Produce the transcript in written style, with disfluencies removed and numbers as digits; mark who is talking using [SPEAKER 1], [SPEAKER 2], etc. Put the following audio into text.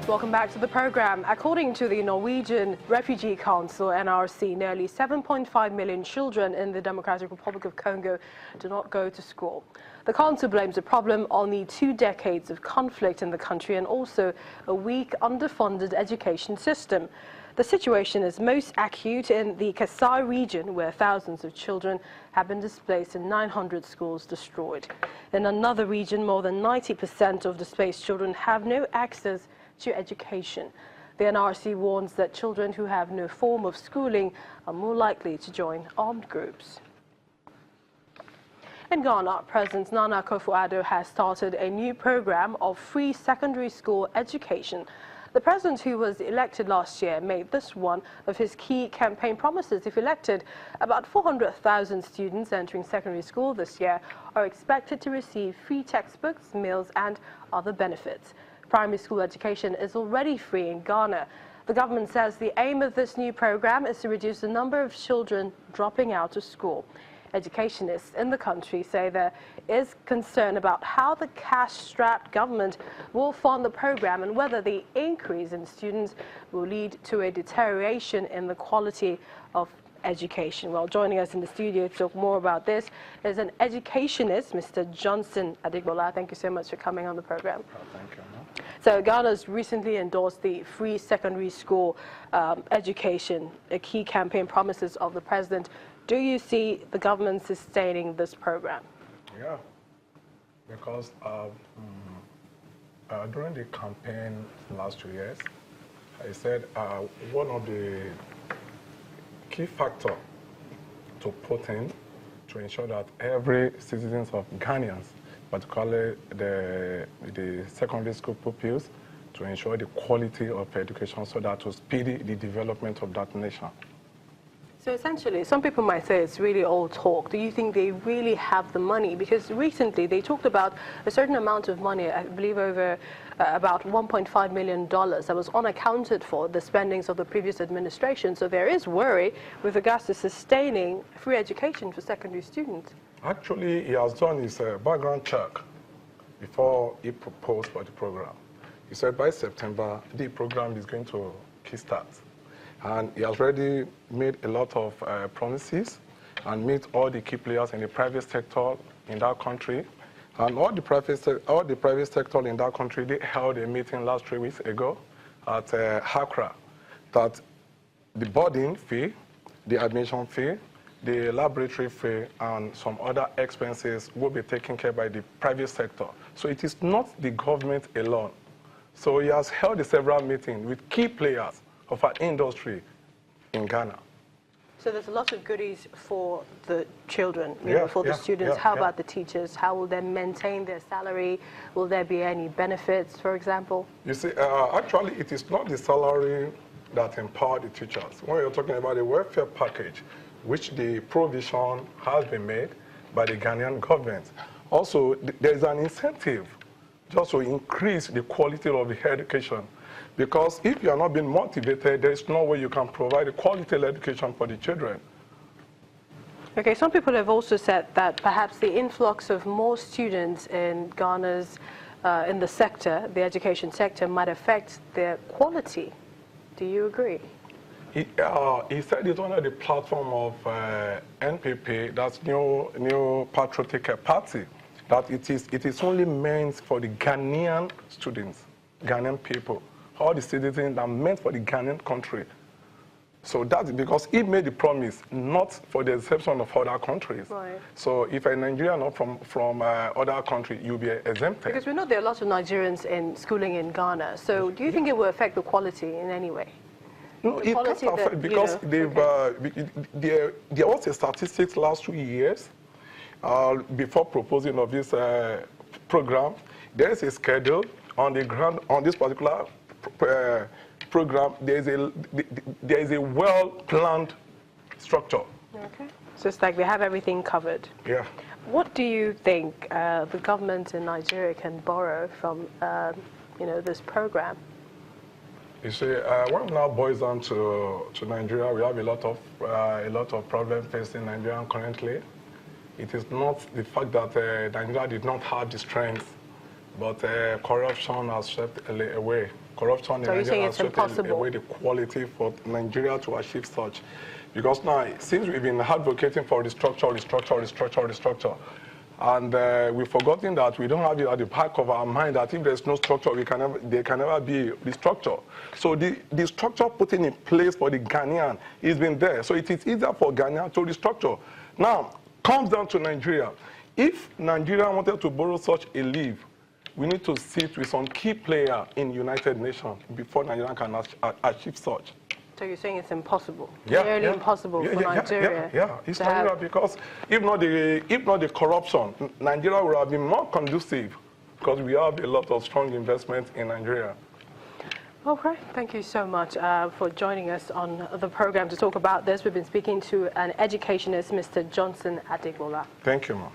[SPEAKER 1] Welcome back to the program. According to the Norwegian Refugee Council, NRC, nearly 7.5 million children in the Democratic Republic of Congo do not go to school. The council blames the problem on the 2 decades of conflict in the country and also a weak, underfunded education system. The situation is most acute in the Kasai region, where thousands of children have been displaced and 900 schools destroyed. In another region, more than 90% of displaced children have no access to education. The NRC warns that children who have no form of schooling are more likely to join armed groups. In Ghana, President Nana Akufo-Addo has started a new program of free secondary school education. The president, who was elected last year, made this one of his key campaign promises. If elected, about 400,000 students entering secondary school this year are expected to receive free textbooks, meals and other benefits. Primary school education is already free in Ghana. The government says the aim of this new program is to reduce the number of children dropping out of school. Educationists in the country say there is concern about how the cash-strapped government will fund the program and whether the increase in students will lead to a deterioration in the quality of education. Well, joining us in the studio to talk more about this is an educationist, Mr. Johnson Adigbola. Thank you so much for coming on the program.
[SPEAKER 2] Thank you.
[SPEAKER 1] So Ghana's recently endorsed the free secondary school education, a key campaign promises of the president. Do you see the government sustaining this program?
[SPEAKER 2] Yeah, because during the campaign last 2 years, I said one of the key factors to put in to ensure that every citizen of Ghanaians, particularly the secondary school pupils, to ensure the quality of education so that to speed the development of that nation.
[SPEAKER 1] So essentially, some people might say it's really all talk. Do you think they really have the money? Because recently they talked about a certain amount of money, I believe over about $1.5 million that was unaccounted for the spendings of the previous administration. So there is worry with regards to sustaining free education for secondary students.
[SPEAKER 2] Actually, he has done his background check before he proposed for the program. He said by September, the program is going to kickstart. And he has already made a lot of promises and met all the key players in the private sector in that country. And all the private sector in that country, they held a meeting last 3 weeks ago at Accra that the boarding fee, the admission fee, the laboratory fee, and some other expenses will be taken care by the private sector. So it is not the government alone. So he has held several meetings with key players of our industry in Ghana.
[SPEAKER 1] So there's a lot of goodies for the children, for the students. How about the teachers? How will they maintain their salary? Will there be any benefits, for example?
[SPEAKER 2] You see, actually, it is not the salary that empower the teachers. When you're talking about a welfare package, which the provision has been made by the Ghanaian government. Also, there is an incentive just to increase the quality of the education. Because if you are not being motivated, there is no way you can provide a quality education for the children.
[SPEAKER 1] Okay, some people have also said that perhaps the influx of more students in Ghana's, in the sector, the education sector, might affect their quality. Do you agree?
[SPEAKER 2] He said it under the platform of NPP, that's New Patriotic Party, that it is only meant for the Ghanaian students, Ghanaian people. All the citizens are meant for the Ghanaian country. So that's because he made the promise, not for the exception of other countries.
[SPEAKER 1] Right.
[SPEAKER 2] So if a Nigerian or from other country, you'll be exempted.
[SPEAKER 1] Because we know there are a lot of Nigerians in schooling in Ghana. So do you think it will affect the quality in any way?
[SPEAKER 2] No, it can't affect because there was a statistics last 2 years before proposing of this program. There is a schedule on the ground on this particular program. There is a well-planned structure.
[SPEAKER 1] Okay. So it's like they have everything covered.
[SPEAKER 2] Yeah.
[SPEAKER 1] What do you think the government in Nigeria can borrow from, this program?
[SPEAKER 2] You see, when it now boils down to Nigeria, we have a lot of problems facing Nigeria currently. It is not the fact that Nigeria did not have the strength, but corruption has swept away corruption in
[SPEAKER 1] So you're saying
[SPEAKER 2] Nigeria
[SPEAKER 1] it's
[SPEAKER 2] has taken
[SPEAKER 1] impossible?
[SPEAKER 2] away the quality for Nigeria to achieve such. Because now, since we've been advocating for restructure, and we've forgotten that we don't have it at the back of our mind that if there's no structure, there can never be restructure. So the structure put in place for the Ghanaian has been there. So it is easier for Ghana to restructure. Now, comes down to Nigeria. If Nigeria wanted to borrow such a leave, we need to sit with some key player in United Nations before Nigeria can achieve such.
[SPEAKER 1] So you're saying it's impossible?
[SPEAKER 2] Yeah,
[SPEAKER 1] Nearly impossible for Nigeria?
[SPEAKER 2] Yeah, it's Nigeria because if not the corruption, Nigeria would have been more conducive because we have a lot of strong investment in Nigeria.
[SPEAKER 1] Okay, thank you so much for joining us on the program to talk about this. We've been speaking to an educationist, Mr. Johnson Adegbola.
[SPEAKER 2] Thank you, ma'am.